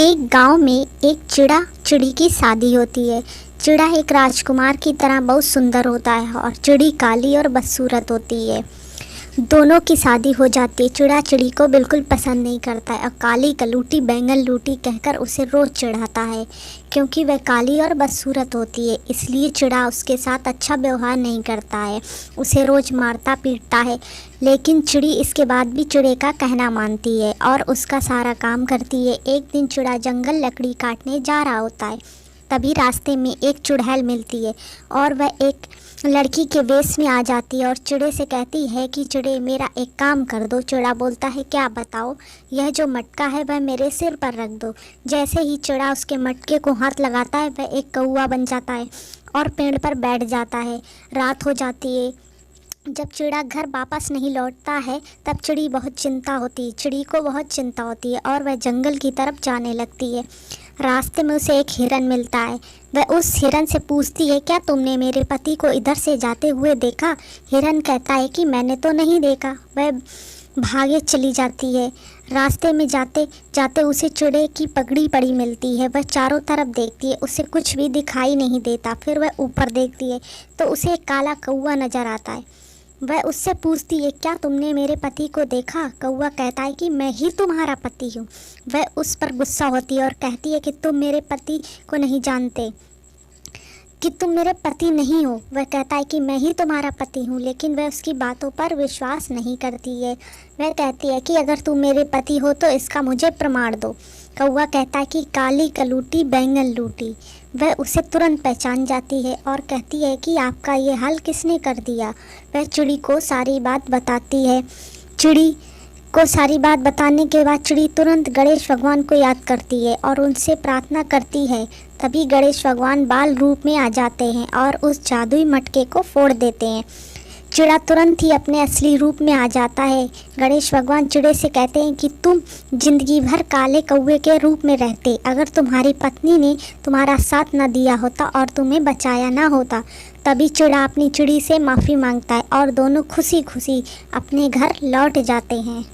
एक गांव में एक चिड़ा चिड़ी की शादी होती है। चिड़ा एक राजकुमार की तरह बहुत सुंदर होता है और चिड़ी काली और बदसूरत होती है। दोनों की शादी हो जाती है। चिड़ा चिड़ी को बिल्कुल पसंद नहीं करता है और काली कलूटी बैंगन लूटी कहकर उसे रोज़ चिढ़ाता है, क्योंकि वह काली और बदसूरत होती है। इसलिए चिड़ा उसके साथ अच्छा व्यवहार नहीं करता है, उसे रोज़ मारता पीटता है। लेकिन चिड़ी इसके बाद भी चिड़े का कहना मानती है और उसका सारा काम करती है। एक दिन चिड़ा जंगल लकड़ी काटने जा रहा होता है। तभी रास्ते में एक चुड़ैल मिलती है और वह एक लड़की के वेश में आ जाती है और चिड़े से कहती है कि चिड़े, मेरा एक काम कर दो। चिड़ा बोलता है, क्या बताओ? यह जो मटका है वह मेरे सिर पर रख दो। जैसे ही चिड़ा उसके मटके को हाथ लगाता है वह एक कौवा बन जाता है और पेड़ पर बैठ जाता है। रात हो जाती है। जब चिड़ा घर वापस नहीं लौटता है तब चिड़ी को बहुत चिंता होती है और वह जंगल की तरफ जाने लगती है। रास्ते में उसे एक हिरन मिलता है। वह उस हिरन से पूछती है, क्या तुमने मेरे पति को इधर से जाते हुए देखा? हिरन कहता है कि मैंने तो नहीं देखा। वह भागे चली जाती है। रास्ते में जाते जाते उसे चिड़े की पगड़ी पड़ी मिलती है। वह चारों तरफ देखती है, उसे कुछ भी दिखाई नहीं देता। फिर वह ऊपर देखती है तो उसे एक काला कौवा नज़र आता है। वह उससे पूछती है, क्या तुमने मेरे पति को देखा? कौवा कहता है कि मैं ही तुम्हारा पति हूँ। वह उस पर गुस्सा होती है और कहती है कि तुम मेरे पति को नहीं जानते, कि तुम मेरे पति नहीं हो। वह कहता है कि मैं ही तुम्हारा पति हूँ, लेकिन वह उसकी बातों पर विश्वास नहीं करती है। वह कहती है कि अगर तुम मेरे पति हो तो इसका मुझे प्रमाण दो। कौवा कहता है कि काली कलूटी बैंगन लूटी। वह उसे तुरंत पहचान जाती है और कहती है कि आपका ये हाल किसने कर दिया? वह चिड़ी को सारी बात बताती है। चिड़ी को सारी बात बताने के बाद चिड़ी तुरंत गणेश भगवान को याद करती है और उनसे प्रार्थना करती है। तभी गणेश भगवान बाल रूप में आ जाते हैं और उस जादुई मटके को फोड़ देते हैं। चिड़ा तुरंत ही अपने असली रूप में आ जाता है। गणेश भगवान चिड़े से कहते हैं कि तुम जिंदगी भर काले कौवे के रूप में रहते अगर तुम्हारी पत्नी ने तुम्हारा साथ न दिया होता और तुम्हें बचाया ना होता। तभी चिड़ा अपनी चिड़ी से माफ़ी मांगता है और दोनों खुशी खुशी अपने घर लौट जाते हैं।